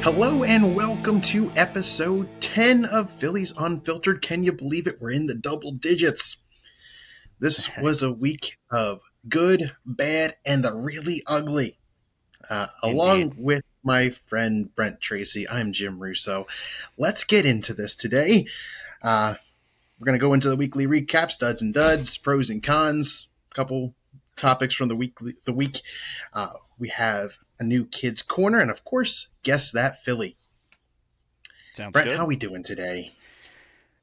Hello and welcome to episode 10 of Phillies Unfiltered. Can you believe it? We're in the double digits. This was a week of good, bad, and the really ugly. Indeed. Along with my friend Brent Tracy, I'm Jim Russo. Let's get into this today. We're going to go into the weekly recap, studs and duds, pros and cons, a couple topics from the week. We have a new kids corner, and of course, guess that Philly. Sounds Brent, how good. we doing today?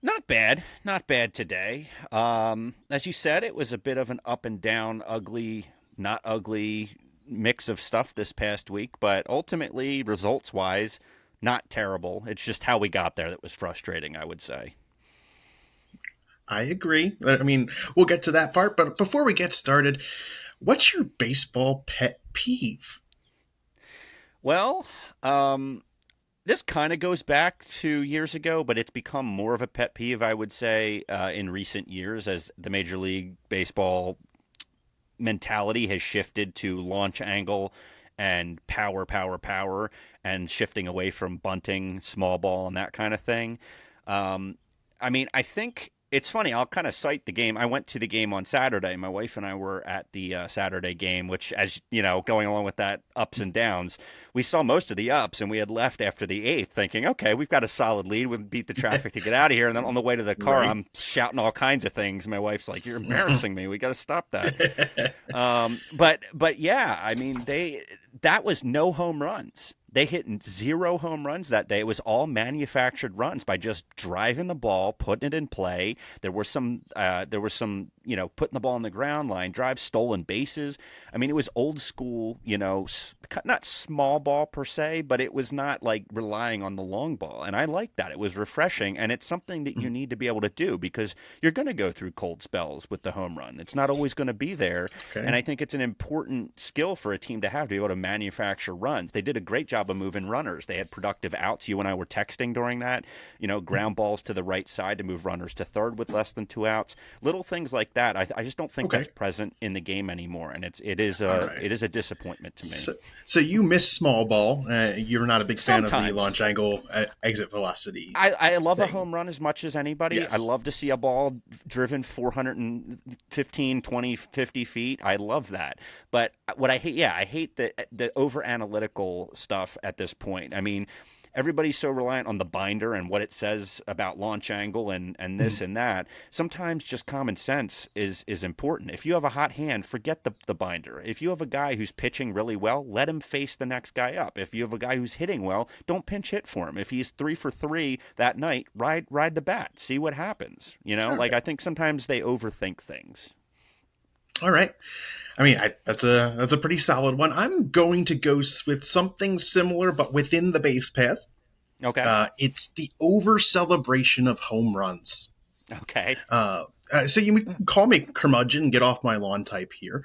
Not bad. Not bad today. As you said, it was a bit of an up and down, ugly, not ugly mix of stuff this past week, but ultimately, results wise, not terrible. It's just how we got there that was frustrating, I would say. I agree. I mean, we'll get to that part, but before we get started, what's your baseball pet peeve? Well, um, this kind of goes back to years ago, but it's become more of a pet peeve, I would say, in recent years as the Major League Baseball mentality has shifted to launch angle and power, power, power, and shifting away from bunting, small ball, and that kind of thing. Um, I think it's funny. I'll kind of cite the game. I went to the game on Saturday. My wife and I were at the Saturday game, which, as you know, going along with that ups and downs, we saw most of the ups, and we had left after the eighth, thinking, okay, we've got a solid lead. We beat the traffic to get out of here. And then on the way to the car, Right? I'm shouting all kinds of things. My wife's like, "You're embarrassing me. We got to stop that." But yeah, I mean that was no home runs. They hit zero home runs that day. It was all manufactured runs by just driving the ball, putting it in play. There was some putting the ball on the ground, line drive, stolen bases. I mean, it was old school, not small ball per se, but it was not like relying on the long ball. And I like that. It was refreshing, and it's something that you need to be able to do because you're going to go through cold spells with the home run. It's not always going to be there, and Okay. I think it's an important skill for a team to be able to manufacture runs. They did a great job of moving runners. They had productive outs. You and I were texting during that, ground balls to the right side to move runners to third with less than two outs. Little things like that. I just don't think Okay. that's present in the game anymore, and it is All a right. it is a disappointment to me. So you miss small ball. You're not a big fan of the Sometimes launch angle exit velocity I love a thing. home run as much as anybody. I Yes. love to see a ball driven 415, 20, 50 feet. I love that. But what I hate, yeah, I hate the over analytical stuff at this point. I mean, everybody's so reliant on the binder and what it says about launch angle and this and that. Sometimes just common sense is important. If you have a hot hand, forget the binder. If you have a guy who's pitching really well, let him face the next guy up. If you have a guy who's hitting well, don't pinch hit for him. If he's 3 for 3 that night, ride the bat. See what happens. All Like right. I think sometimes they overthink things. All right. I mean, that's a pretty solid one. I'm going to go with something similar, but within the base pass. Okay. It's the over celebration of home runs. Okay. So you can call me curmudgeon, get off my lawn type here.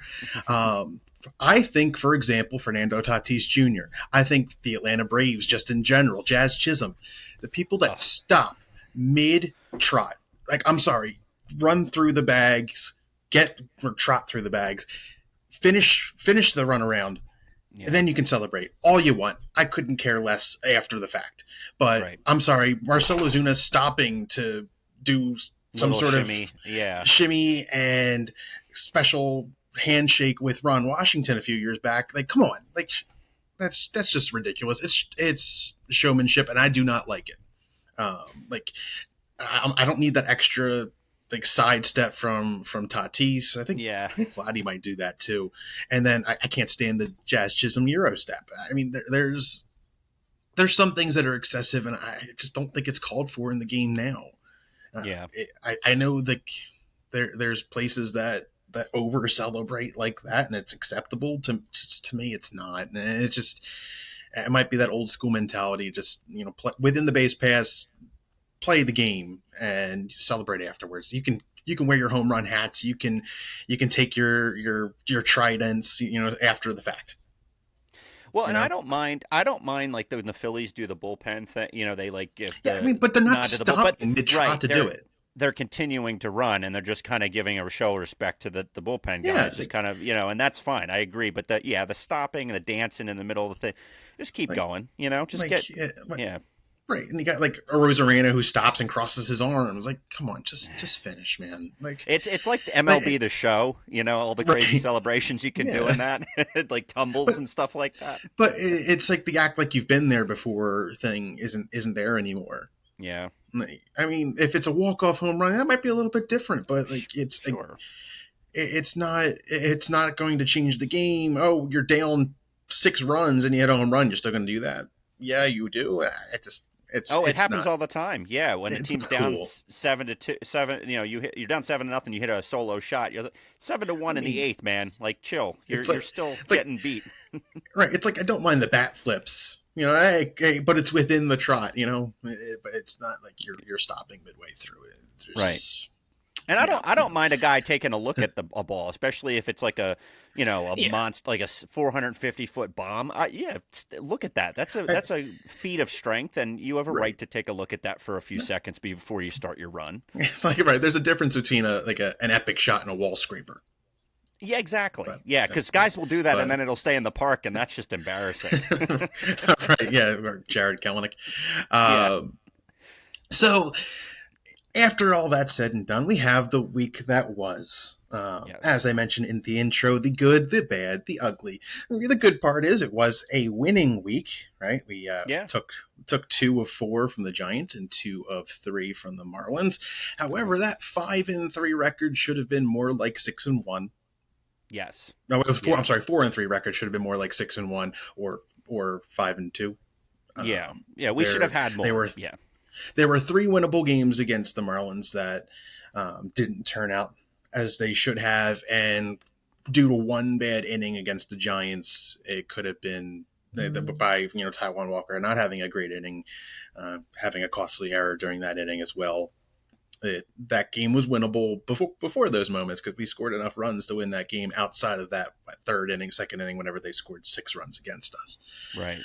Um, I think, for example, Fernando Tatis Jr. I think the Atlanta Braves, just in general, Jazz Chisholm, the people that Oh, stop mid trot, like I'm sorry, run through the bags, get or trot through the bags, finish the run around, and yeah. then you can celebrate all you want. I couldn't care less after the fact. But Right. I'm sorry, Marcelo Ozuna stopping to do some Little sort of shimmy. Yeah. shimmy and special handshake with Ron Washington a few years back. Like, come on, like that's just ridiculous. It's showmanship, and I do not like it. Like, I don't need that extra like sidestep from Tatis. Yeah. I think Vladdy might do that too. And then I can't stand the Jazz Chisholm Euro step. I mean, there's some things that are excessive, and I just don't think it's called for in the game now. Yeah. I know that there's places that over celebrate like that, and it's acceptable. To me, it's not. And it's just it might be that old school mentality. Just within the base pass, play the game and celebrate afterwards. You can wear your home run hats. You can take your tridents. After the fact. Well, You and I know. don't mind. I don't mind like when the Phillies do the bullpen thing. They like give Yeah, I the mean, but they're not nod to the bull. But stopping mid trot right, to do they're it. they're continuing to run and they're just kind of giving a show of respect to the bullpen Yeah, guys, just kind of, and that's fine. I agree. But the stopping and the dancing in the middle of the thing, just keep like going, just like get, yeah. right, and you got like a Rosarena who stops and crosses his arms. Like, come on, just finish, man. Like, It's like the like MLB the show, all the crazy right, celebrations you can do yeah. in that, like tumbles But and stuff like that. it's like the act like you've been there before thing isn't there anymore. Yeah, Like, I mean, if it's a walk off home run, that might be a little bit different, but like sure. it's not going to change the game. Oh, you're down 6 runs and you hit a home run, you're still going to do that? Yeah, you do. It just Oh, it it's happens not all the time. Yeah, when a it's team's not down cool. 7-2, seven, you're down 7-0. You hit a solo shot. You're 7-1 I in the mean, eighth, man. Like, chill. You're it's you're still like getting beat. right. It's like I don't mind the bat flips, hey, but it's within the trot, but it's not like you're stopping midway through it. Right. There's, And I yeah, don't I don't mind a guy taking a look at a ball, especially if it's like a yeah, monster, like a 450-foot bomb. Yeah, look at that. I, That's a feat of strength, and you have a right right. to take a look at that for a few seconds before you start your run. Like right. There's a difference between an epic shot and a wall scraper. Yeah, exactly. But Yeah, because guys will do that, and but then it'll stay in the park, and that's just embarrassing. right, yeah, or Jared Kelenic. Yeah. Um, so after all that said and done, we have the week that was. As Yes. I mentioned in the intro, the good, the bad, the ugly. The good part is it was a winning week, right? We Yeah. took 2 of 4 from the Giants and 2 of 3 from the Marlins. However, Right. that 5-3 record should have been more like 6-1. Yes. No, it was four. Yeah. I'm sorry, 4-3 record should have been more like 6-1 or 5-2. Yeah. Um, Yeah. We should have there had they more. were Yeah. there were 3 winnable games against the Marlins that didn't turn out as they should have, and due to one bad inning against the Giants, it could have been by Taiwan Walker not having a great inning, having a costly error during that inning as well. That game was winnable before those moments because we scored enough runs to win that game outside of that third inning, second inning, whenever they scored 6 runs against us. Right.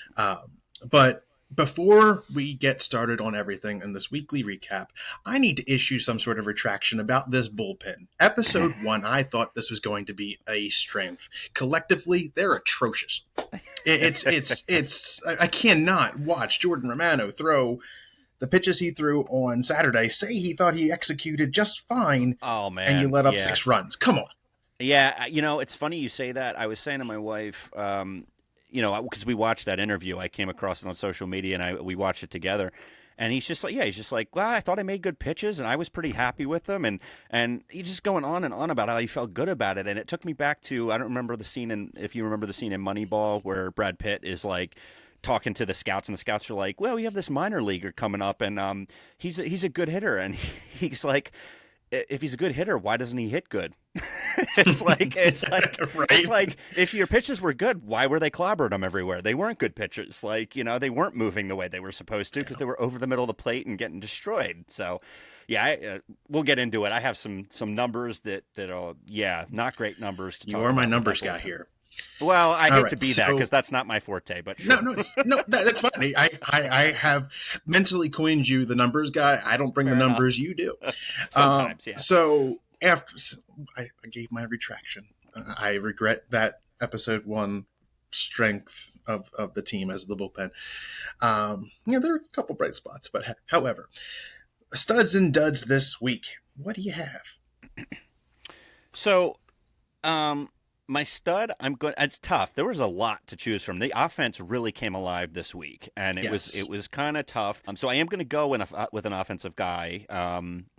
But before we get started on everything in this weekly recap, I need to issue some sort of retraction about this bullpen. Episode 1, I thought this was going to be a strength. Collectively, they're atrocious. I cannot watch Jordan Romano throw the pitches he threw on Saturday, say he thought he executed just fine, Oh and you man. let up Yeah. 6 runs. Come on. Yeah. It's funny you say that. I was saying to my wife, because we watched that interview, I came across it on social media, and we watched it together. And he's just like, well, I thought I made good pitches, and I was pretty happy with them, and he's just going on and on about how he felt good about it, and it took me back to I don't remember the scene if you remember the scene in Moneyball where Brad Pitt is like talking to the scouts, and the scouts are like, well, we have this minor leaguer coming up, and he's a good hitter, and he's like, if he's a good hitter, why doesn't he hit good? Right? It's like if your pitches were good, why were they clobbering them everywhere? They weren't good pitches. Like, they weren't moving the way they were supposed to because they were over the middle of the plate and getting destroyed. So, yeah, we'll get into it. I have some numbers that are not great numbers to You talk are my about with numbers that guy bullpen. here. Well, I All hate to right, be that so because that's not my forte, but no, sure. that's fine. I have mentally coined you the numbers guy. I don't bring the Fair enough. numbers, you do. Sometimes, yeah. So after I gave my retraction, I regret that episode 1 strength of the team as the bullpen. There are a couple bright spots, but however, studs and duds this week. What do you have? So, my stud, it's tough. There was a lot to choose from. The offense really came alive this week, and Yes. it was kind of tough. So I am going to go with an offensive guy,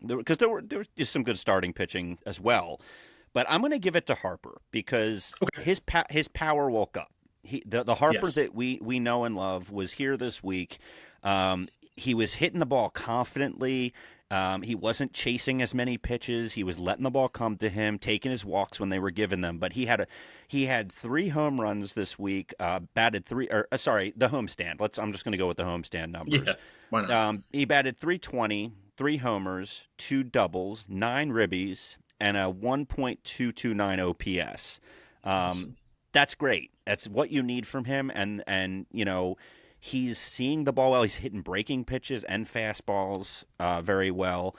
because there was just some good starting pitching as well. But I'm going to give it to Harper because Okay. his power woke up. The Harper Yes. that we know and love was here this week. He was hitting the ball confidently. He wasn't chasing as many pitches. He was letting the ball come to him, taking his walks when they were given them. But he had 3 home runs this week. Batted 3, or sorry, the homestand. I'm just going to go with the homestand numbers. Yeah. Why not? He batted 320, 3 homers, 2 doubles, 9 ribbies, and a 1.229 OPS. Awesome. That's great. That's what you need from him, and he's seeing the ball well. He's hitting breaking pitches and fastballs very well.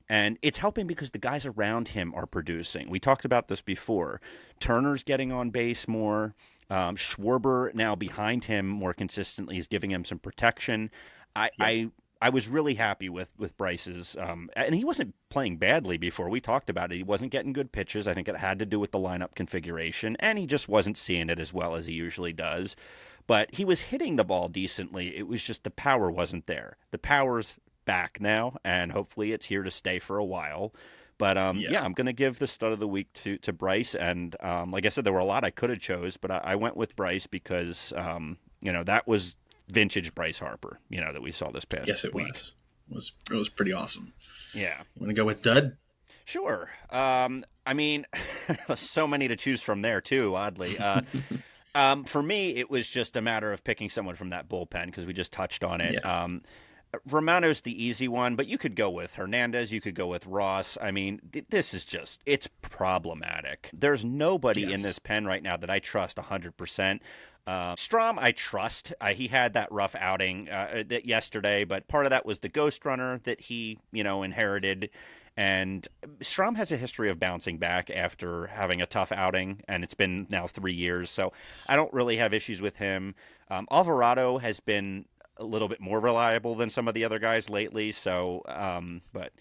And it's helping because the guys around him are producing. We talked about this before. Turner's getting on base more. Schwarber now behind him more consistently is giving him some protection. I, Yep. I I was really happy with Bryce's, and he wasn't playing badly before. We talked about it. He wasn't getting good pitches. I think it had to do with the lineup configuration, and he just wasn't seeing it as well as he usually does. But he was hitting the ball decently. It was just the power wasn't there. The power's back now, and hopefully it's here to stay for a while. But Yeah. yeah, I'm going to give the stud of the week to Bryce. And like I said, there were a lot I could have chose, but I went with Bryce because that was vintage Bryce Harper. That we saw this past Yes, it week. was pretty awesome. Yeah, You want to go with Dud? sure. I mean, so many to choose from there too. Oddly, for me, it was just a matter of picking someone from that bullpen because we just touched on it. Yeah. Romano's the easy one, but you could go with Hernandez. You could go with Ross. I mean, this is it's problematic. There's nobody in Yes. this pen right now that I trust 100%. Strom, I trust. He had that rough outing yesterday, but part of that was the ghost runner that he, inherited. And Strom has a history of bouncing back after having a tough outing, and it's been now 3 years. So I don't really have issues with him. Alvarado has been a little bit more reliable than some of the other guys lately. So, but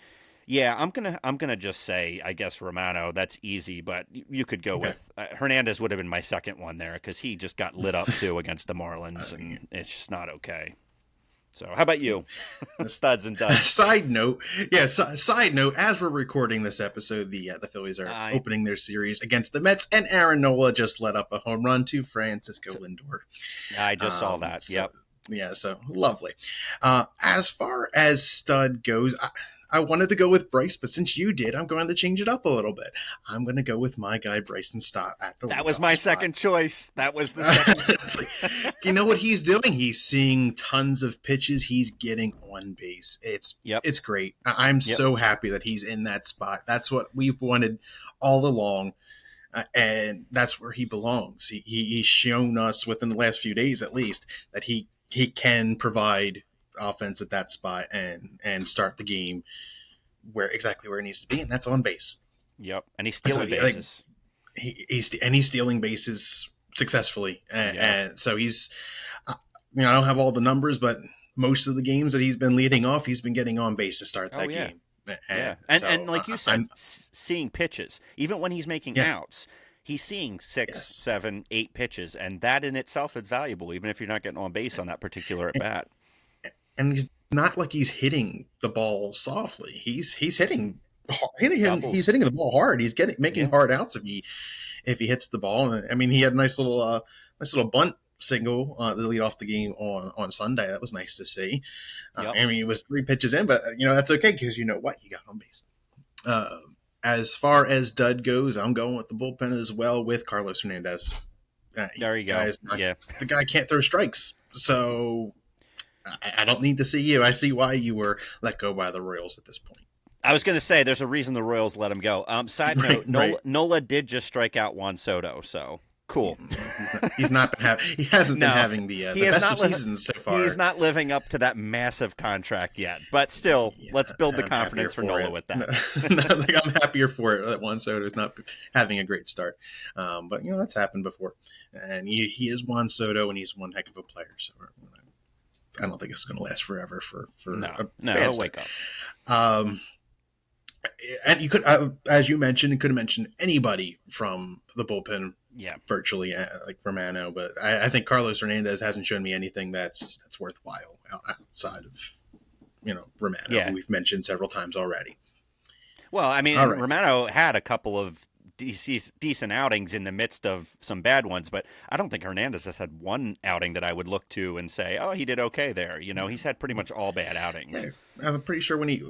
yeah, I'm gonna just say I guess Romano. That's easy, but you could go Okay. with Hernandez. Would have been my second one there because he just got lit up too against the Uh, Marlins, and it's just not okay. So, how about you, studs and duds? Side note, yeah. Side note: as we're recording this episode, the Phillies are I opening their series against the Mets, and Aaron Nola just let up a home run to Francisco Lindor. I just saw that. So, Yep. yeah, so lovely. As far as stud goes, I wanted to go with Bryce, but since you did, I'm going to change it up a little bit. I'm going to go with my guy Bryson Stott at the That was leadoff my spot. second choice. That was the second. It's like, you know what he's doing? He's seeing tons of pitches. He's getting on base. Yep. It's great. I'm Yep. so happy that he's in that spot. That's what we've wanted all along. And that's where he belongs. He's shown us within the last few days, at least, that he can provide offense at that spot and start the game exactly where it needs to be, and that's on base. Yep. And he's stealing So, bases. He's stealing bases successfully, and, Yeah. and so he's I don't have all the numbers, but most of the games that he's been leading off, he's been getting on base to start that Yeah. game. Yeah, So, and like you said, I'm- seeing pitches, even when he's making Yeah. outs, he's seeing 6, Yes. 7, 8 pitches, and that in itself is valuable, even if you're not getting on base on that particular at bat. and he's not like he's hitting the ball softly. He's hitting Doubles. he's hitting the ball hard. He's making Yeah. hard outs if he hits the ball. I mean, he had a nice little bunt single to lead off the game on Sunday. That was nice to see. Yep. I mean, it was 3 pitches in, but that's okay because you know what, you got on base. As far as dud goes, I'm going with the bullpen as well with Carlos Hernandez. There you go. Yeah. The guy can't throw strikes, so I don't need to see you. I see why you were let go by the Royals at this point. I was going to say there's a reason the Royals let him go. Side note, Right. Nola did just strike out Juan Soto, so cool. He hasn't been having the he has best not of li- seasons so far. He's not living up to that massive contract yet, but still, Yeah, let's build the I'm confidence for happier Nola it. with that. Like, I'm happier for it that Juan Soto's not having a great start. But that's happened before, and he is Juan Soto, and he's one heck of a player. So I don't think it's going to last forever for No, a he'll bad wake start. up. And you could, as you mentioned, you could have mentioned anybody from the bullpen, Yeah. virtually, like Romano. But I think Carlos Hernandez hasn't shown me anything that's worthwhile outside of Romano, Yeah. who we've mentioned several times already. Well, I mean, All right. Romano had a couple of decent outings in the midst of some bad ones, but I don't think Hernandez has had one outing that I would look to and say, "Oh, he did okay there." He's had pretty much all bad outings. Yeah, I'm pretty sure when he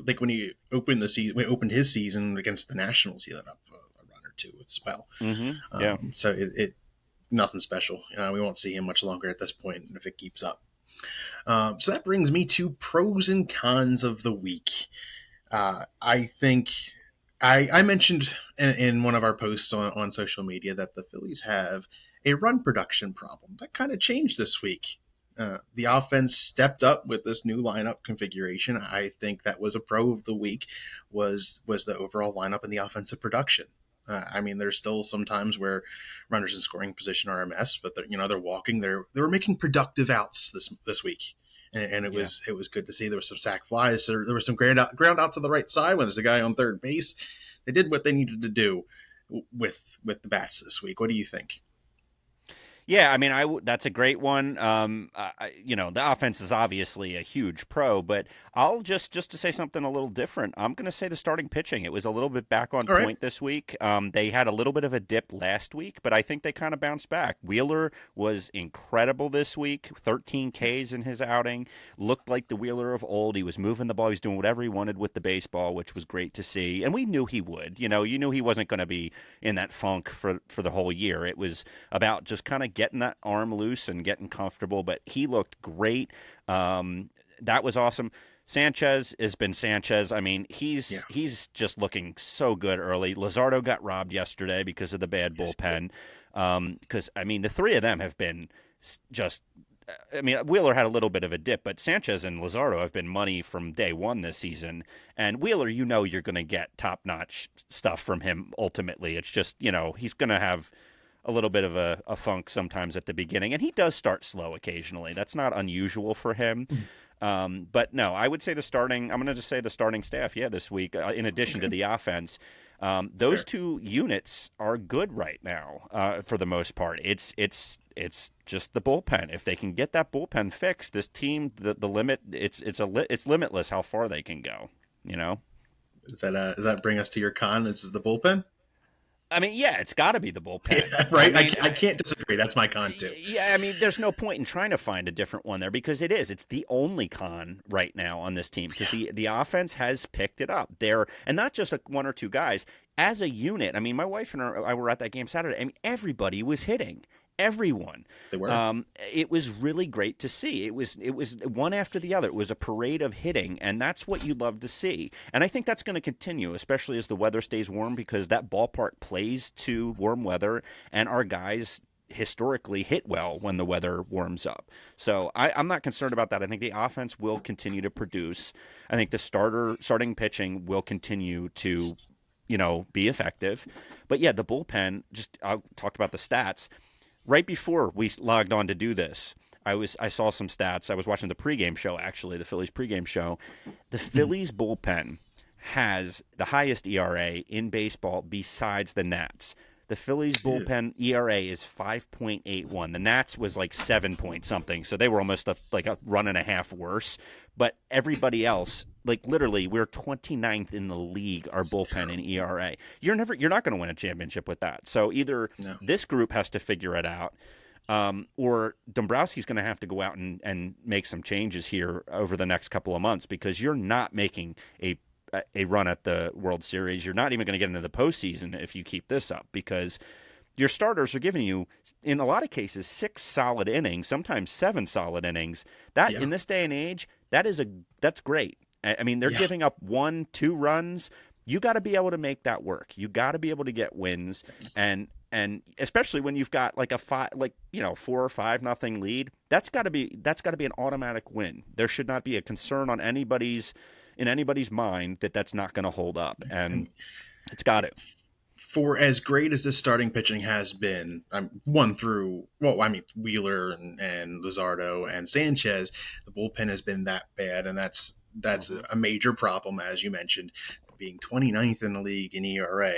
opened the season, when he opened his season against the Nationals, he let up a run or two as well. Mm-hmm. Yeah. So it nothing special. We won't see him much longer at this point if it keeps up. So that brings me to pros and cons of the week. I think I mentioned in one of our posts on social media that the Phillies have a run production problem. That kind of changed this week. The offense stepped up with this new lineup configuration. I think that was a pro of the week was the overall lineup and the offensive production. I mean, there's still some times where runners in scoring position are a mess, but they're walking. They were making productive outs this week, and it was good to see. There was some sac flies. So there was some ground out to the right side when there's a guy on third base. They did what they needed to do with the bats this week. What do you think? Yeah, I mean, that's a great one. The offense is obviously a huge pro, but I'll just to say something a little different. I'm going to say the starting pitching. It was a little bit back on All right. point this week. They had a little bit of a dip last week, but I think they kind of bounced back. Wheeler was incredible this week. 13 Ks in his outing. Looked like the Wheeler of old. He was moving the ball. He was doing whatever he wanted with the baseball, which was great to see. And we knew he would. You knew he wasn't going to be in that funk for the whole year. It was about just kind of getting that arm loose and getting comfortable, but he looked great. That was awesome. Sanchez has been Sanchez. I mean, he's just looking so good early. Luzardo got robbed yesterday because of the bad bullpen. Because I mean, the three of them have been just. I mean, Wheeler had a little bit of a dip, but Sanchez and Luzardo have been money from day one this season. And Wheeler, you're going to get top-notch stuff from him ultimately. It's just, he's going to have a little bit of a funk sometimes at the beginning, and he does start slow occasionally. That's not unusual for him. But no, I would say I'm going to just say the starting staff, this week, in addition to the offense. Those two units are good right now for the most part. It's just the bullpen. If they can get that bullpen fixed, this team, the limit, it's limitless how far they can go. Does that bring us to your con? Is the bullpen? I mean, yeah, it's got to be the bullpen. Yeah, right. I mean, I can't disagree. That's my con too. Yeah, I mean, there's no point in trying to find a different one there because it's the only con right now on this team because the offense has picked it up there, and not just one or two guys as a unit. I mean, my wife and I were at that game Saturday. I mean, everybody was hitting. Everyone. They were. It was really great to see. It was one after the other. It was a parade of hitting, and that's what you love to see. And I think that's going to continue, especially as the weather stays warm, because that ballpark plays to warm weather, and our guys historically hit well when the weather warms up. So I'm not concerned about that. I think the offense will continue to produce. I think the starting pitching will continue to, be effective. But yeah, the bullpen. I'll talk about the stats. Right before we logged on to do this, I saw some stats. I was watching the pregame show, actually, the Phillies pregame show. The Phillies bullpen has the highest ERA in baseball besides the Nats. The Phillies bullpen ERA is 5.81. The Nats was like 7 point something, so they were almost like a run and a half worse. But everybody else, like literally, we're 29th in the league, our bullpen in ERA. You're not going to win a championship with that. So either this group has to figure it out, or Dombrowski's going to have to go out and make some changes here over the next couple of months because you're not making a run at the World Series. You're not even going to get into the postseason if you keep this up because your starters are giving you, in a lot of cases, 6 solid innings, sometimes 7 solid innings. That in this day and age, that's great. I mean, they're giving up 1-2 runs. You got to be able to make that work. You got to be able to get wins, and especially when you've got like a 4 or 5-0 lead. That's got to be an automatic win. There should not be a concern on anybody's mind that that's not going to hold up, and it's got to. For as great as this starting pitching has been, Wheeler and Luzardo and Sanchez, the bullpen has been that bad, and that's a major problem, as you mentioned. Being 29th in the league in ERA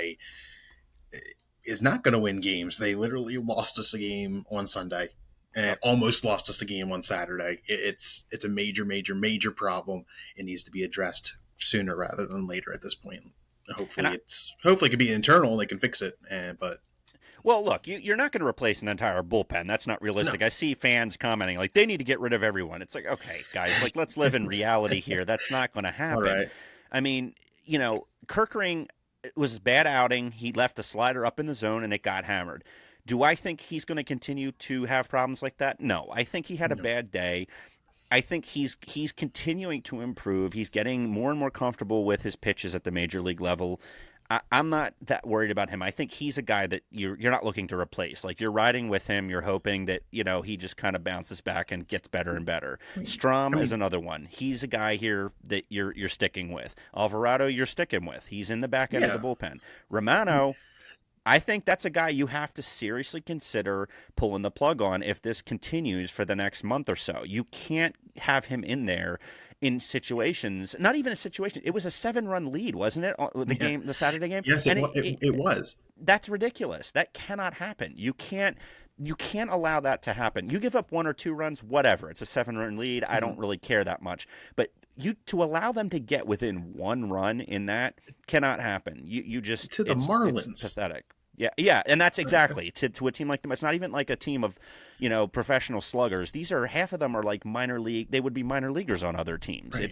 is not going to win games. They literally lost us a game on Sunday and almost lost us the game on Saturday. It's a major, major, major problem. It needs to be addressed sooner rather than later at this point. Hopefully it could be internal and they can fix it. Well, look, you're not going to replace an entire bullpen. That's not realistic. No. I see fans commenting like they need to get rid of everyone. It's like, okay, guys, like let's live in reality here. That's not going to happen. All right. I mean, Kerkering was a bad outing. He left a slider up in the zone and it got hammered. Do I think he's going to continue to have problems like that? No. I think he had a bad day. I think he's continuing to improve. He's getting more and more comfortable with his pitches at the major league level. I'm not that worried about him. I think he's a guy that you're not looking to replace. Like you're riding with him, you're hoping that he just kind of bounces back and gets better and better. I Strom is mean, another one. He's a guy here that you're sticking with. Alvarado, you're sticking with. He's in the back end of the yeah. bullpen. Romano, I think that's a guy you have to seriously consider pulling the plug on if this continues for the next month or so. You can't have him in there in situations, not even a situation. It was a 7-run lead, wasn't it? Yeah. The Saturday game, Yes, and it was. that's ridiculous. That cannot happen. You can't allow that to happen. You give up 1 or 2 runs, whatever. It's a 7-run lead. I don't really care that much, but to allow them to get within 1 run in that cannot happen. You just To the it's Marlins. pathetic. Yeah, and that's exactly to a team like them. It's not even like a team of professional sluggers. These are half of them are like minor league. They would be minor leaguers on other teams. Right.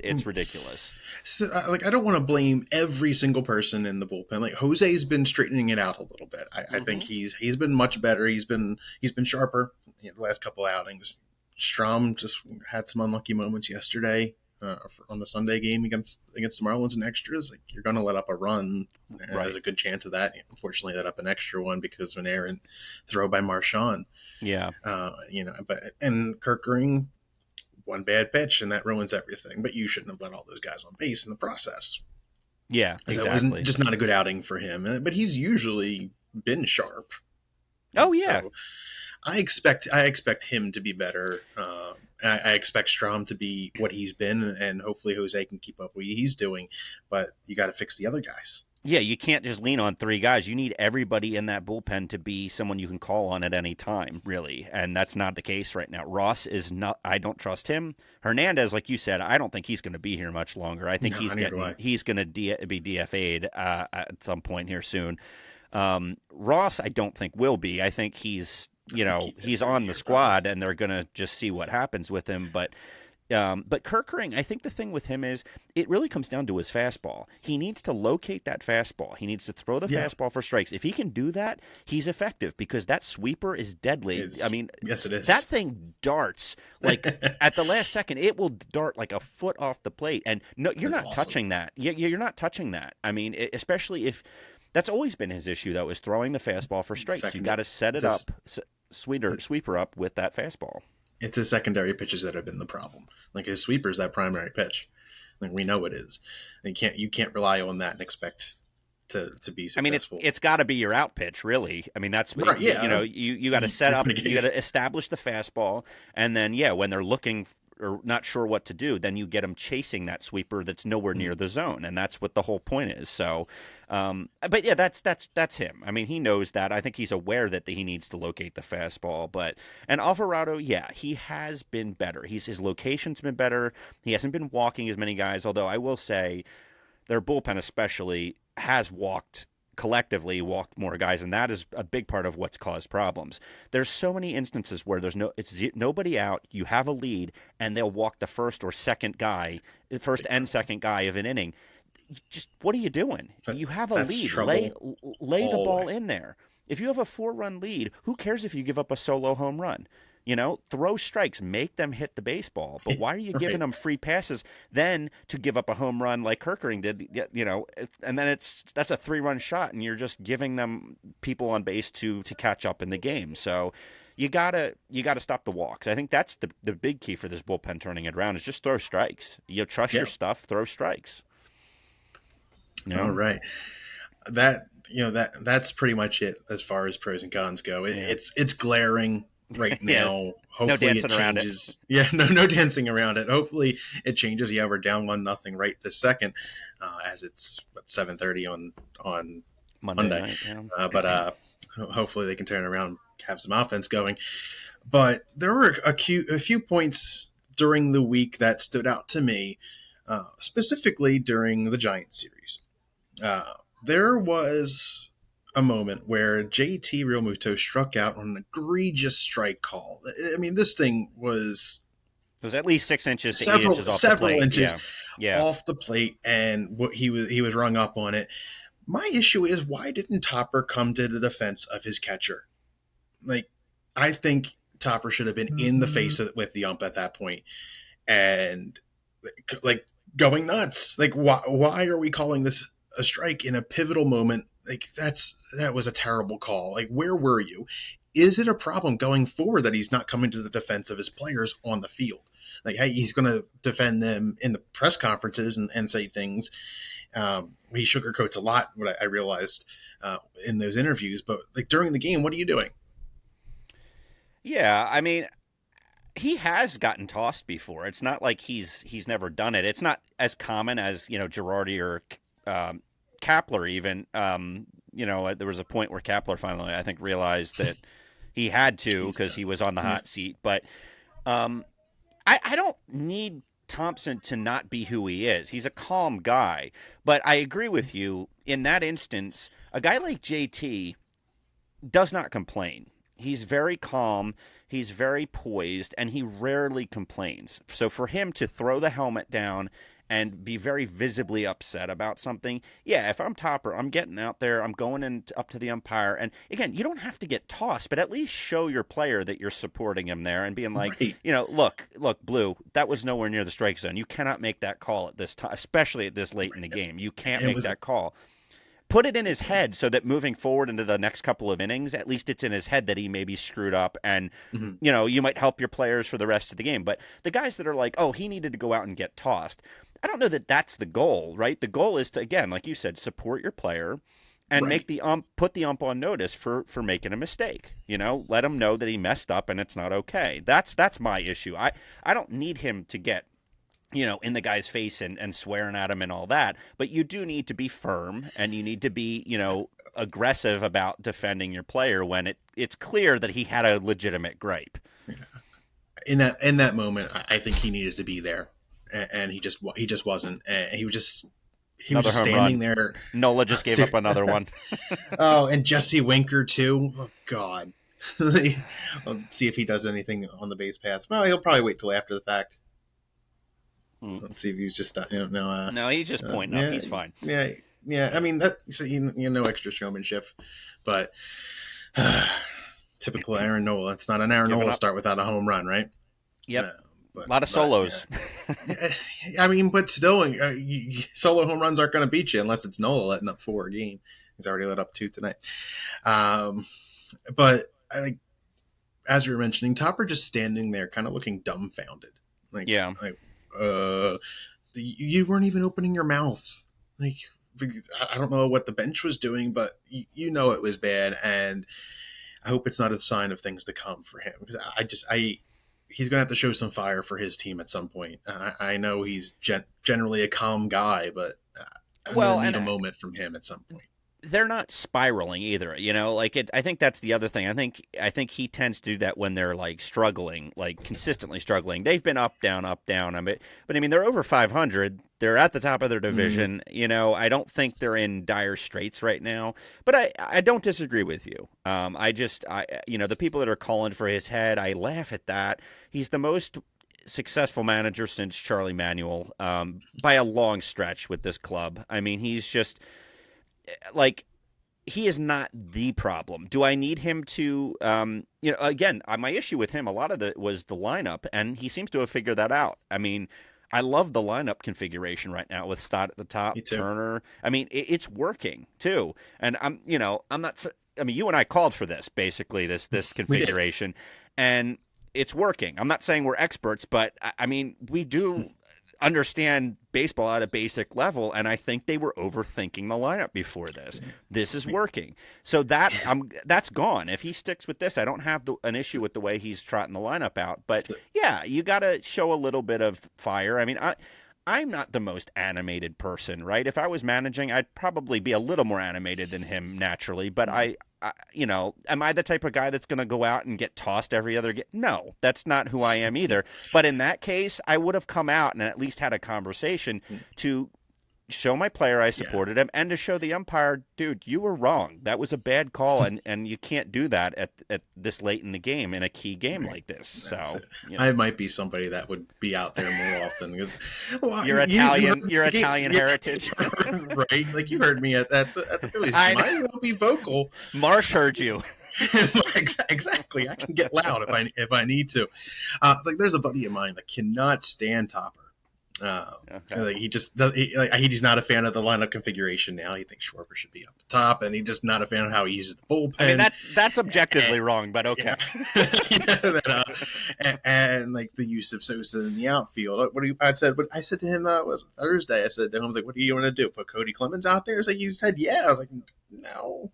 It's ridiculous. So, I don't want to blame every single person in the bullpen. Like Jose's been straightening it out a little bit. I think he's been much better. He's been sharper the last couple outings. Strom just had some unlucky moments yesterday on the Sunday game against the Marlins and extras. Like you're going to let up a run. Right. There's a good chance of that. Unfortunately, let up an extra one because of an errant throw by Marchand. Yeah. And Kirkering, one bad pitch and that ruins everything. But you shouldn't have let all those guys on base in the process. Yeah, exactly. It wasn't just not a good outing for him. But he's usually been sharp. Oh yeah. So I expect him to be better. I expect Strom to be what he's been, and hopefully Jose can keep up what he's doing. But you got to fix the other guys. Yeah, you can't just lean on 3 guys. You need everybody in that bullpen to be someone you can call on at any time, really. And that's not the case right now. Ross is not. I don't trust him. Hernandez, like you said, I don't think he's going to be here much longer. I think he's going to be DFA'd at some point here soon. Ross, I don't think will be. I think he's on the squad, and they're going to just see what happens with him. But Kirkering, I think the thing with him is it really comes down to his fastball. He needs to locate that fastball. He needs to throw the fastball for strikes. If he can do that, he's effective because that sweeper is deadly. I mean, yes, it is. That thing darts like at the last second. It will dart like a foot off the plate, and no, you're not touching that. You're not touching that. I mean, especially if that's always been his issue though, is throwing the fastball for strikes. You got to set it up, sweeper up with that fastball. It's his secondary pitches that have been the problem. Like his sweeper is that primary pitch. Like we know it is. And you can't rely on that and expect to be successful. I mean, it's got to be your out pitch, really. I mean, that's right. Yeah. You got to set up. You got to establish the fastball, and then when they're looking or not sure what to do, then you get them chasing that sweeper that's nowhere near the zone, and that's what the whole point is. So, but yeah, that's him. I mean, he knows that. I think he's aware that he needs to locate the fastball. And Alvarado, he has been better. His location's been better. He hasn't been walking as many guys, although I will say their bullpen especially has collectively walked more guys, and that is a big part of what's caused problems. There's so many instances where it's nobody out, you have a lead, and they'll walk the first and second guy of an inning. Just what are you doing? You have a lead. Lay the ball in there. If you have a 4-run lead, who cares if you give up a solo home run? Throw strikes, make them hit the baseball. But why are you giving them free passes then to give up a home run like Kirkering did? And then that's a 3-run shot, and you're just giving them people on base to catch up in the game. So you gotta stop the walks. I think that's the big key for this bullpen turning it around is just throw strikes. You trust your stuff, throw strikes. All right, that's pretty much it as far as pros and cons go. It's glaring right now. Hopefully it changes. No dancing around it. Hopefully it changes. We're down 1-0 right this second, as it's 7:30 on Monday. Night, but hopefully they can turn around, have some offense going. But there were a few points during the week that stood out to me, specifically during the Giants series. There was a moment where JT Realmuto struck out on an egregious strike call. I mean, this thing was... It was at least 6 inches to 8 inches off the plate. Several inches off the plate, and he was rung up on it. My issue is, why didn't Topper come to the defense of his catcher? Like, I think Topper should have been in the face with the ump at that point, and like going nuts. Like, why are we calling this a strike in a pivotal moment, like that was a terrible call. Like, where were you? Is it a problem going forward that he's not coming to the defense of his players on the field? Like, hey, he's going to defend them in the press conferences and say things. He sugarcoats a lot, what I realized in those interviews. But like during the game, what are you doing? Yeah, I mean, he has gotten tossed before. It's not like he's never done it. It's not as common as Girardi or Kapler even. There was a point where Kapler finally, I think, realized that he had to because he was on the hot seat. But I don't need Thompson to not be who he is. He's a calm guy. But I agree with you. In that instance, a guy like JT does not complain. He's very calm, he's very poised, and he rarely complains. So for him to throw the helmet down and be very visibly upset about something, yeah, if I'm Topper, I'm getting out there, I'm going in up to the umpire. And again, you don't have to get tossed, but at least show your player that you're supporting him there and being like, Right. look, Blue, that was nowhere near the strike zone. You cannot make that call at this time, especially at this late in the game. You can't make that call. Put it in his head so that moving forward into the next couple of innings, at least it's in his head that he may be screwed up and, you might help your players for the rest of the game. But the guys that are like, oh, he needed to go out and get tossed, I don't know that that's the goal, right? The goal is to, again, like you said, support your player and Right. make the put the ump on notice for making a mistake. Let him know that he messed up and it's not okay. That's my issue. I don't need him to get in the guy's face and swearing at him and all that. But you do need to be firm and you need to be, aggressive about defending your player when it's clear that he had a legitimate gripe. In that moment, I think he needed to be there, and he just wasn't. And he was just Another home standing run. there. Nola just gave up another one. Oh, and Jesse Winker too. Oh God. I'll see if he does anything on the base pass. Well, he'll probably wait till after the fact. Let's see if he's just no, he's just pointing up. He's fine. Yeah. I mean no extra showmanship, but typical Aaron Nola. It's not an Aaron Nola start without a home run, right? Yep. A lot of solos. Yeah. I mean, but still, solo home runs aren't going to beat you unless it's Nola letting up 4 a game. He's already let up 2 tonight. But as you were mentioning, Topper just standing there, kind of looking dumbfounded. You weren't even opening your mouth. Like, I don't know what the bench was doing, but it was bad, and I hope it's not a sign of things to come for him, because he's gonna have to show some fire for his team at some point. I know he's generally a calm guy, but I'm gonna need a moment from him at some point. They're not spiraling either, I think that's the other thing. I think he tends to do that when they're like struggling, like consistently struggling. They've been up, down, but I mean, they're over 500. They're at the top of their division. I don't think they're in dire straits right now, but I don't disagree with you. The people that are calling for his head, I laugh at that. He's the most successful manager since Charlie Manuel, by a long stretch with this club. I mean, he's just, he is not the problem. Do I need him to, again, my issue with him, a lot of it was the lineup, and he seems to have figured that out. I mean, I love the lineup configuration right now with Stott at the top, Turner. I mean, it's working too. And I'm not, I mean, you and I called for this, basically, this configuration, and it's working. I'm not saying we're experts, but I mean, we do understand baseball at a basic level, and I think they were overthinking the lineup before this. This is working, so that's gone. If he sticks with this, I don't have an issue with the way he's trotting the lineup out. But yeah, you got to show a little bit of fire. I mean, I'm not the most animated person, right? If I was managing, I'd probably be a little more animated than him naturally. But am I the type of guy that's going to go out and get tossed every other game? No, that's not who I am either. But in that case, I would have come out and at least had a conversation to show my player I supported him, and to show the umpire, dude, you were wrong. That was a bad call, and you can't do that at this late in the game, in a key game like this. So I might be somebody that would be out there more often, because you're Italian. You're Italian heritage, right? Like, you heard me at the Phillies. I might well be vocal. Marsh heard you. Exactly. I can get loud if I need to. There's a buddy of mine that cannot stand Topper. Okay. Like he just does, he's not a fan of the lineup configuration now. He thinks Schwarber should be up the top, and he's just not a fan of how he uses the I mean, bullpen. that's And, objectively wrong, but okay. yeah, and like the use of Sosa in the outfield. I said to him was Thursday. I said to him, I was like, "What do you want to do? Put Cody Clemens out there?" It's like you said, "Yeah." I was like, "No,"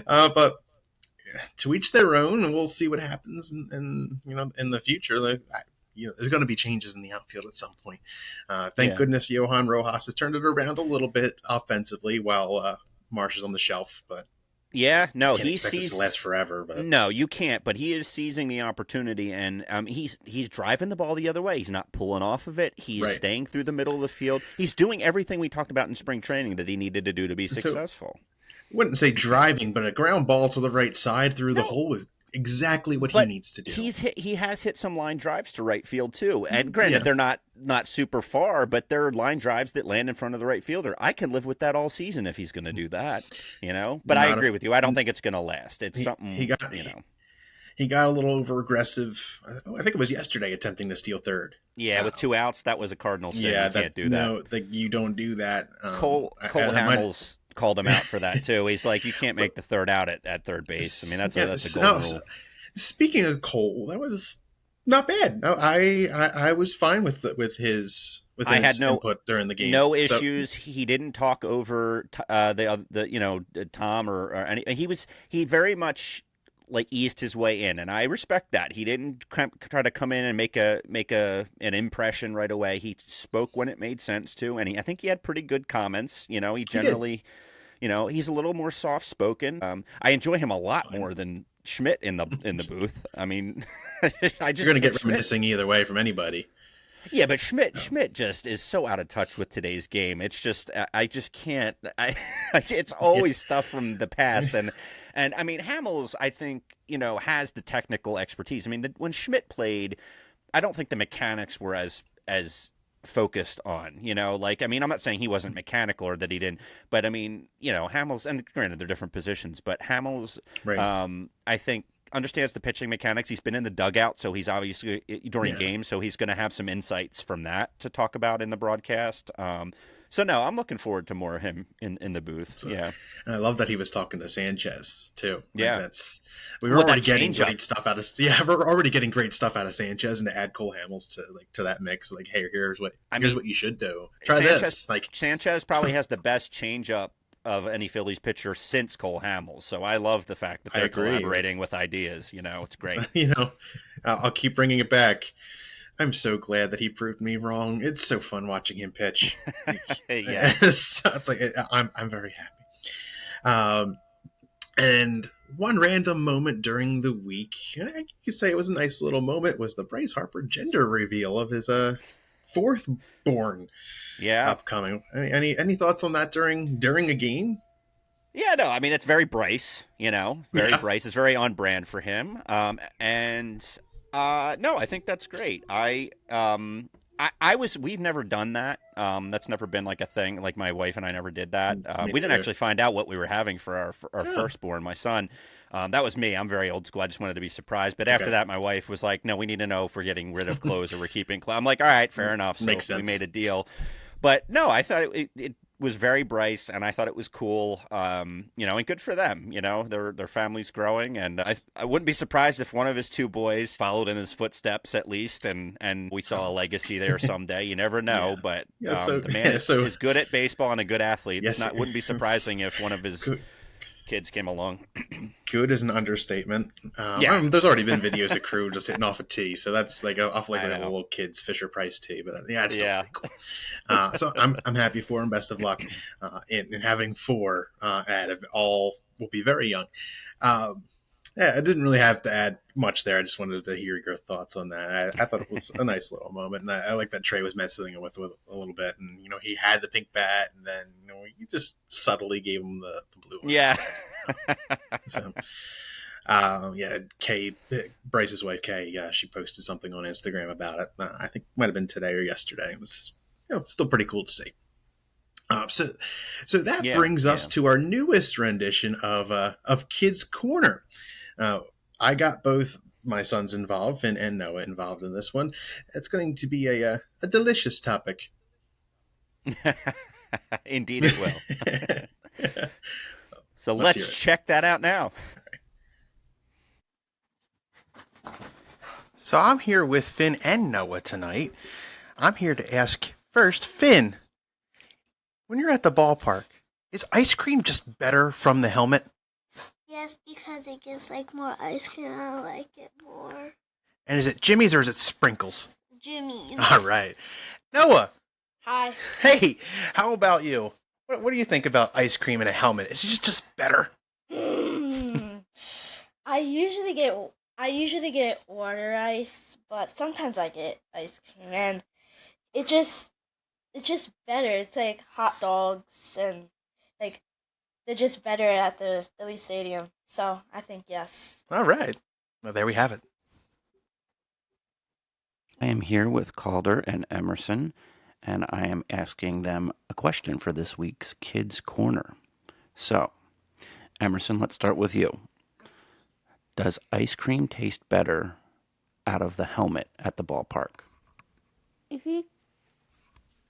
but to each their own, and we'll see what happens in the future. Like, there's going to be changes in the outfield at some point. Thank goodness Johan Rojas has turned it around a little bit offensively while Marsh is on the shelf, but yeah, no, can't he expect sees this to last forever. But no, you can't. But he is seizing the opportunity, and he's driving the ball the other way. He's not pulling off of it. He's Right. staying through the middle of the field. He's doing everything we talked about in spring training that he needed to do to be successful. I wouldn't say driving, but a ground ball to the right side through the hole is exactly what he needs to do. He has hit some line drives to right field too. And granted, they're not super far, but they're line drives that land in front of the right fielder. I can live with that all season if he's going to do that, But I agree with you. I don't think it's going to last. It's something, he got a little over aggressive. I think it was yesterday attempting to steal third. Yeah, with 2 outs, that was a cardinal sin. Yeah, you can't do that. No, you don't do that. Cole Hamels called him out for that too. He's like, you can't make the third out at third base. I mean, that's a golden rule. Speaking of Cole, that was not bad. No, I was fine with his input during the game. No issues. He didn't talk over Tom or any. He very much like eased his way in, and I respect that. He didn't try to come in and make an impression right away. He spoke when it made sense to, and I think he had pretty good comments. He generally, he's a little more soft spoken. I enjoy him a lot more than Schmidt in the booth. I mean, you're gonna get reminiscing either way from anybody. Yeah, but Schmidt just is so out of touch with today's game. It's just I just can't. It's always stuff from the past, and I mean Hamels, I think has the technical expertise. I mean, when Schmidt played, I don't think the mechanics were as focused on. I mean, I'm not saying he wasn't mechanical or that he didn't, but I mean, Hamels, and granted they're different positions, but Hamels, right. I think, understands the pitching mechanics. He's been in the dugout, so he's obviously during games, so he's going to have some insights from that to talk about in the broadcast. So no, I'm looking forward to more of him in the booth. So, yeah, and I love that he was talking to Sanchez too. We were already getting great stuff out of. Yeah, we're already getting great stuff out of Sanchez, and to add Cole Hamels to that mix, like, hey, here's what you should do. Try this. Like Sanchez probably has the best changeup of any Phillies pitcher since Cole Hamels. So I love the fact that they're collaborating with ideas. It's great. I'll keep bringing it back. I'm so glad that he proved me wrong. It's so fun watching him pitch. Yeah, it's like I'm very happy. And one random moment during the week, I could say it was a nice little moment, was the Bryce Harper gender reveal of his fourth born. Yeah, upcoming. Any thoughts on that during a game? Yeah, no, I mean it's very Bryce, very Bryce. It's very on brand for him. No, I think that's great. We've never done that. That's never been like a thing. Like my wife and I never did that. We didn't actually find out what we were having for our firstborn, my son. That was me. I'm very old school. I just wanted to be surprised. But after that, my wife was like, no, we need to know if we're getting rid of clothes or we're keeping clothes. I'm like, all right, fair enough. So Makes sense. We made a deal. But no, I thought it was very Bryce, and I thought it was cool, and good for them. Their family's growing, and I wouldn't be surprised if one of his two boys followed in his footsteps at least, and we saw a legacy there someday. You never know, but the man is good at baseball and a good athlete. Yes. Wouldn't be surprising if one of his kids came along. Good is an understatement. There's already been videos of Crew just hitting off a tee, so that's like off like a little kid's Fisher Price tee. But it's still pretty cool. So I'm happy for him. Best of luck in having four out of all will be very young. I didn't really have to add much there. I just wanted to hear your thoughts on that. I thought it was a nice little moment, and I like that Trey was messing with a little bit. And he had the pink bat, and then you just subtly gave him the blue one. Yeah. So, Kay, Bryce's wife Kay, she posted something on Instagram about it. I think it might have been today or yesterday. It was still pretty cool to see. So that brings us to our newest rendition of Kids Corner. I got both my sons involved and Noah involved in this one. It's going to be a delicious topic Indeed, it will. So Let's let's hear it. check that out now. So I'm here with Finn and Noah tonight. I'm here to ask first, Finn, when you're at the ballpark, is ice cream just better from the helmet? Yes, because it gives like more ice cream. I like it more. And is it Jimmy's or is it Sprinkles? Jimmy's. All right. Noah, Hi. hey, how about you? What do you think about ice cream in a helmet? Is it just better? I usually get water ice, but sometimes I get ice cream, and it just it's just better. It's like hot dogs, and like they're just better at the Philly Stadium. So I think yes. All right. Well, there we have it. I am here with Calder and Emerson, and I am asking them a question for this week's Kids Corner. So, Emerson, let's start with you. Does ice cream taste better out of the helmet at the ballpark? Mm-hmm.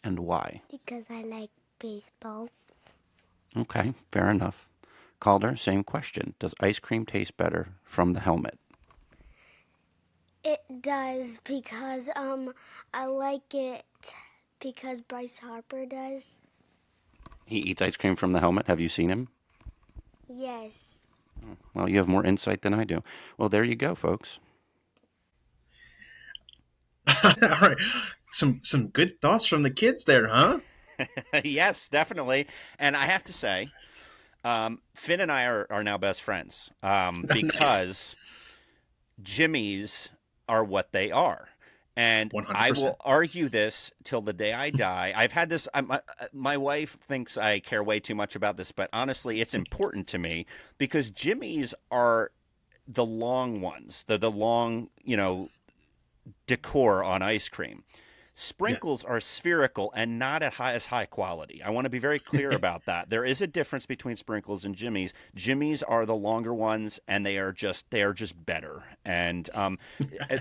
And why? Because I like baseball. Okay, fair enough. Calder, same question. Does ice cream taste better from the helmet? It does because I like it because Bryce Harper does. He eats ice cream from the helmet. Have you seen him? Yes. Well, you have more insight than I do. Well, there you go, folks. All right. Some good thoughts from the kids there, huh? Yes, definitely. And I have to say, Finn and I are now best friends Nice. because Jimmys are what they are. And I 100%. will argue this till the day I die. I've had this. My wife thinks I care way too much about this, but honestly, it's important to me because Jimmys are the long ones. They're the long, decor on ice cream. Yeah. Sprinkles are spherical and not as high quality. I want to be very clear about that. There is a difference between sprinkles and Jimmys. Jimmys are the longer ones, and they are just better. And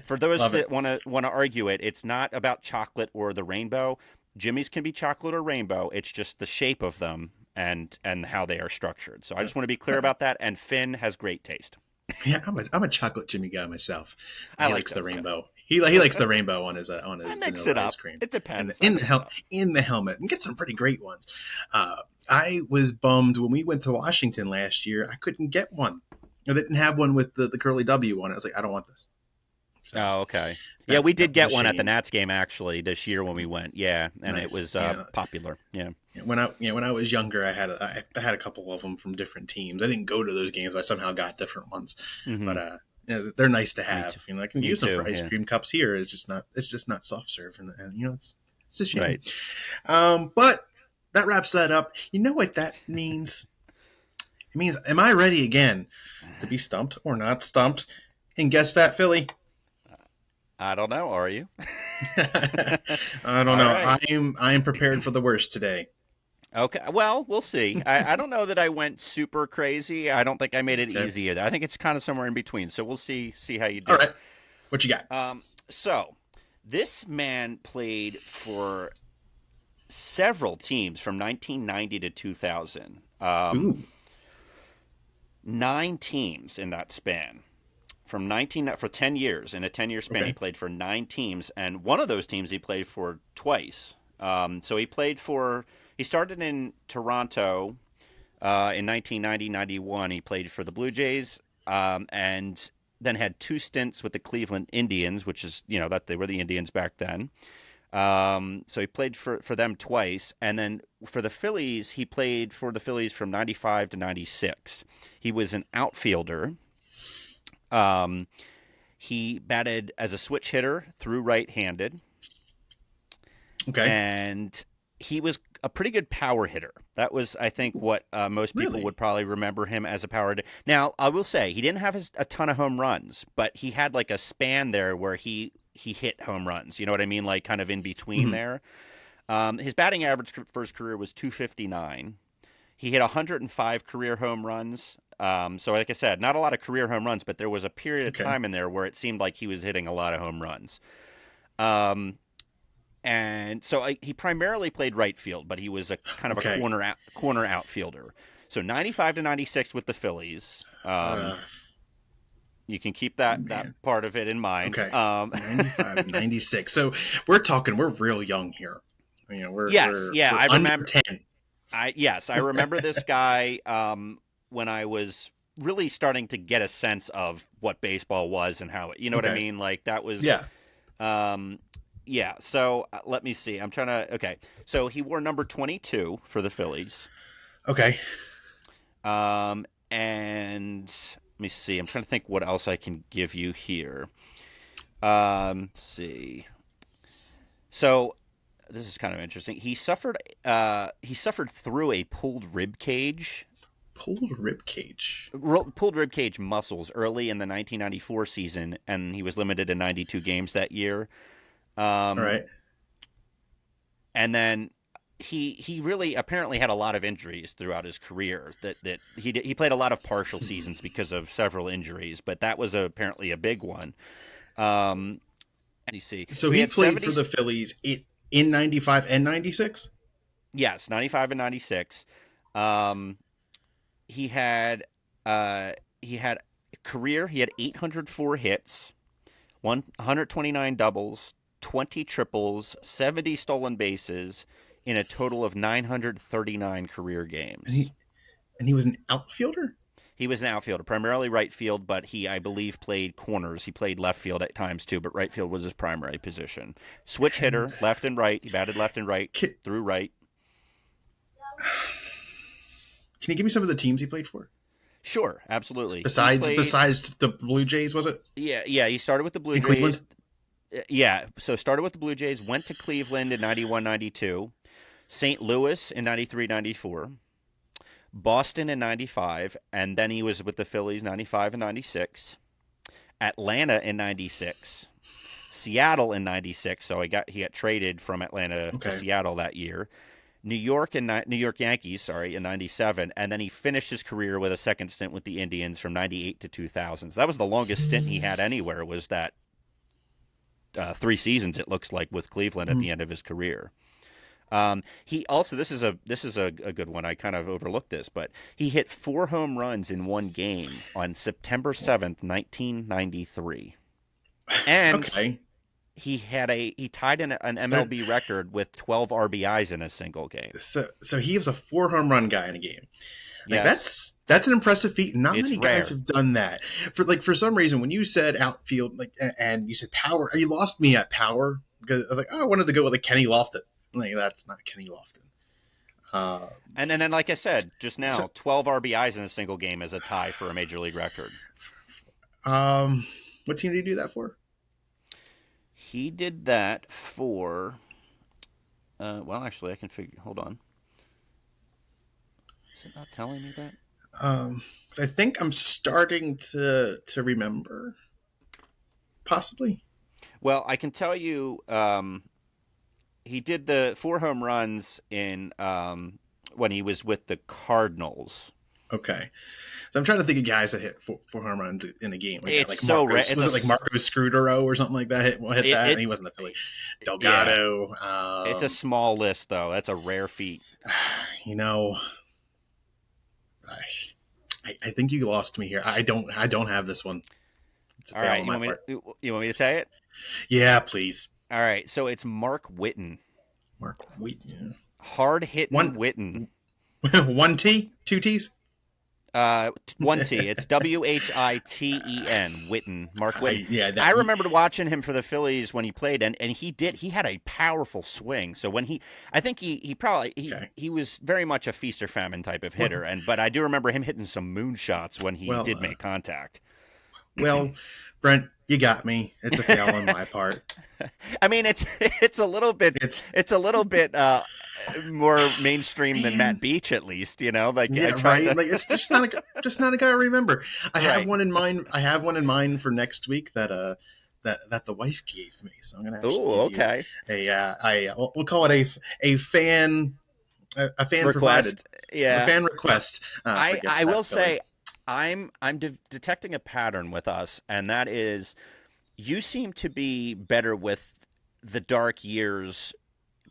for those Love it. that want to argue it, it's not about chocolate or the rainbow. Jimmys can be chocolate or rainbow. It's just the shape of them and how they are structured. So I just want to be clear about that. And Finn has great taste. Yeah, I'm a chocolate Jimmy guy myself. I He like likes the those. Yes, rainbow. He likes the rainbow on I his mix vanilla it ice up. cream, It and depends. I in the mix it up. helmet, and get some pretty great ones. I was bummed when we went to Washington last year. I couldn't get one. They didn't have one with the curly W on it. I was like, I don't want this. So Oh, okay. Yeah, that we that did was a get one at the shame. Nats game actually this year when we went. Yeah, and it Nice. was Yeah. popular. Yeah. When I was younger, I had a couple of them from different teams. I didn't go to those games. I somehow got different ones, Mm-hmm. but they're nice to Me too. have. I can Me use them too. for ice Yeah. cream cups here. It's just not soft serve, and it's a shame. Right. But that wraps that up. You know what that means? It means, am I ready again to be stumped or not stumped? And guess that, Philly. I don't know. Are you? I don't All know. right. I am prepared for the worst today. Okay. Well, we'll see. I don't know that I went super crazy. I don't think I made it Okay. easy either. I think it's kind of somewhere in between. So we'll see how you All do. right. What you got? So this man played for several teams from 1990 to 2000. Ooh. 9 teams in that span. From 19 for 10 years in a 10-year span, he Okay. played for 9 teams, and one of those teams he played for twice. So he started in Toronto in 1990-91. He played for the Blue Jays, and then had 2 stints with the Cleveland Indians, which is that they were the Indians back then. So he played for them twice, and then for the Phillies, he played for the Phillies from 95 to 96. He was an outfielder. Um, he batted as a switch hitter, threw right-handed, Okay. and he was a pretty good power hitter. That was, I think, what most people Really? would probably remember him as a power hitter. Now, I will say he didn't have a ton of home runs, but he had like a span there where he hit home runs. You know what I mean? Like kind of in between Mm-hmm. there. His batting average for his career was 259. He hit 105 career home runs. So, like I said, not a lot of career home runs, but there was a period of Okay. time in there where it seemed like he was hitting a lot of home runs. Um, And so he primarily played right field, but he was a kind of a Okay. corner outfielder. So 95 to 96 with the Phillies. You can keep that Man. part of it in mind. Okay. 95 to 96. So we're real young here. Yes, yeah, we're I under remember. 10. I remember this guy when I was really starting to get a sense of what baseball was and how it. You know what I Okay. mean? Like that was. Yeah. Yeah. So let me see. I'm trying to. Okay. So he wore number 22 for the Phillies. Okay. And let me see. I'm trying to think what else I can give you here. Let's see. So this is kind of interesting. He suffered through a pulled rib cage. Pulled rib cage. Pulled rib cage muscles early in the 1994 season, and he was limited to 92 games that year. All right. And then he really apparently had a lot of injuries throughout his career. That he played a lot of partial seasons because of several injuries, but that was apparently a big one. And you see, So he played 70... for the Phillies in 95 and 96? Yes, 95 and 96. He had career. He had 804 hits, 129 doubles, 20 triples, 70 stolen bases in a total of 939 career games. And he was an outfielder? He was an outfielder, primarily right field, but he, I believe, played corners. He played left field at times too, but right field was his primary position. Switch hitter, left and right. He batted left and right, through right. Can you give me some of the teams he played for? Sure, absolutely. Besides the Blue Jays, was it? Yeah. He started with the Blue Jays. Cleveland? Yeah, so started with the Blue Jays, went to Cleveland in 91-92, St. Louis in 93-94, Boston in 95, and then he was with the Phillies 95 and 96, Atlanta in 96, Seattle in 96, so he got traded from Atlanta to Seattle that year. New York Yankees, in 97, and then he finished his career with a second stint with the Indians from 98 to 2000. So that was the longest stint he had anywhere, was that 3 seasons, it looks like, with Cleveland at the end of his career. He also, this is a good one. I kind of overlooked this, but he hit 4 home runs in one game on September 7th, 1993. And he tied an MLB record with 12 RBIs in a single game. So he was a 4 home run guy in a game. Like, Yes. That's an impressive feat. Not It's many rare. guys have done that. For some reason, when you said outfield, and you said power, you lost me at power, because I was like, I wanted to go with Kenny Lofton. Like, that's not Kenny Lofton. And then, like I said just now, 12 RBIs in a single game is a tie for a major league record. What team did he do that for? He did that for. Well, actually, I can figure. Hold on. Is it not telling me that? I think I'm starting to remember, possibly. Well, I can tell you, he did the 4 home runs in when he was with the Cardinals. Okay, so I'm trying to think of guys that hit 4 home runs in a game. Like It's so rare. Was it like Marco Scudero or something like that? Hit that, and he wasn't a Philly. Delgado. Yeah. It's a small list, though. That's a rare feat. I think you lost me here. I don't have this one. All right, you want me to say it? Yeah, please. All right, so it's Mark Whiten. Mark Whiten. Hard hitting Whiten. 1 T, 2 T's. 1 T. It's Whiten. Whiten. Mark Whiten. I remember watching him for the Phillies when he played, and he had a powerful swing. So when he was very much a feast or famine type of hitter, but I do remember him hitting some moonshots when he did make contact. Well, Brent, you got me. It's a fail on my part. I mean, it's a little bit more mainstream than Matt Beach, at least, Like, yeah, right. Like, it's just not a guy I remember. I have one in mind. I have one in mind for next week that the wife gave me. So I'm gonna. Okay. We'll call it a fan request. Provided. Yeah. A fan request. I will say, I'm detecting a pattern with us, and that is, you seem to be better with the dark years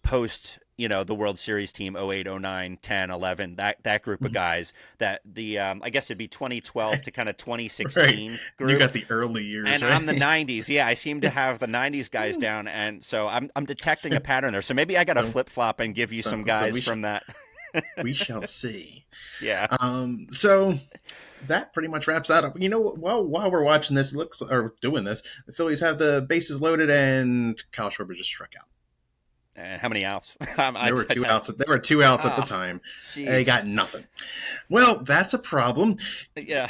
post, the World Series team 08, 09, 10, 11, that group of guys, that the I guess it'd be 2012 to kind of 2016 Right. group. You got the early years, and right? I'm the 90s. Yeah, I seem to have the 90s guys down, and so I'm detecting a pattern there. So maybe I got to flip-flop and give you some guys from that. We shall see. Yeah. So that pretty much wraps that up. While we're watching this, doing this, the Phillies have the bases loaded, and Kyle Schwarber just struck out. And how many outs? There were two outs. There were 2 outs at the time. Geez. They got nothing. Well, that's a problem. Yeah.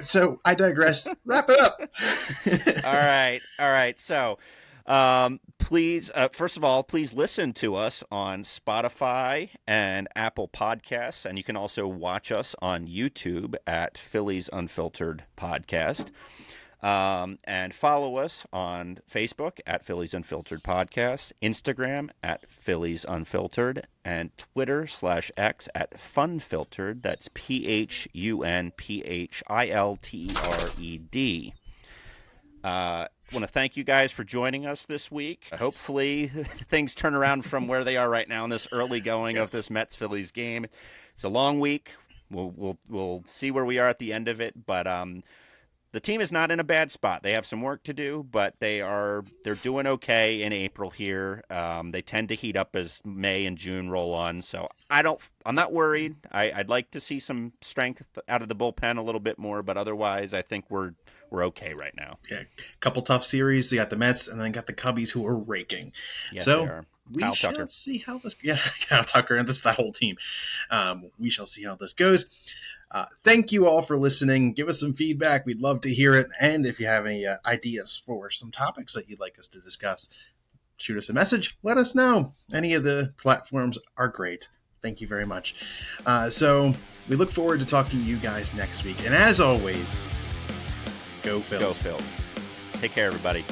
So I digress. Wrap it up. All right. So, please, first of all, please listen to us on Spotify and Apple Podcasts, and you can also watch us on YouTube at Phillies Unfiltered Podcast. And follow us on Facebook at Phillies Unfiltered Podcast, Instagram at Phillies Unfiltered, and Twitter/X at Funfiltered. That's PHUNPHILTERED. I want to thank you guys for joining us this week. Hopefully things turn around from where they are right now in this early going of this Mets-Phillies game. It's a long week. We'll see where we are at the end of it, but the team is not in a bad spot. They have some work to do, but they're doing okay in April here. They tend to heat up as May and June roll on, so I'm not worried. I'd like to see some strength out of the bullpen a little bit more, but otherwise I think we're okay right now. Yeah, a couple tough series. You got the Mets, and then got the Cubbies, who are raking. Yes, so they are. We Kyle shall Tucker. see how this. Yeah, Kyle Tucker, and that whole team. We shall see how this goes. Thank you all for listening. Give us some feedback. We'd love to hear it. And if you have any ideas for some topics that you'd like us to discuss, shoot us a message. Let us know. Any of the platforms are great. Thank you very much. So we look forward to talking to you guys next week. And as always, go Phils. Go Phils. Take care, everybody.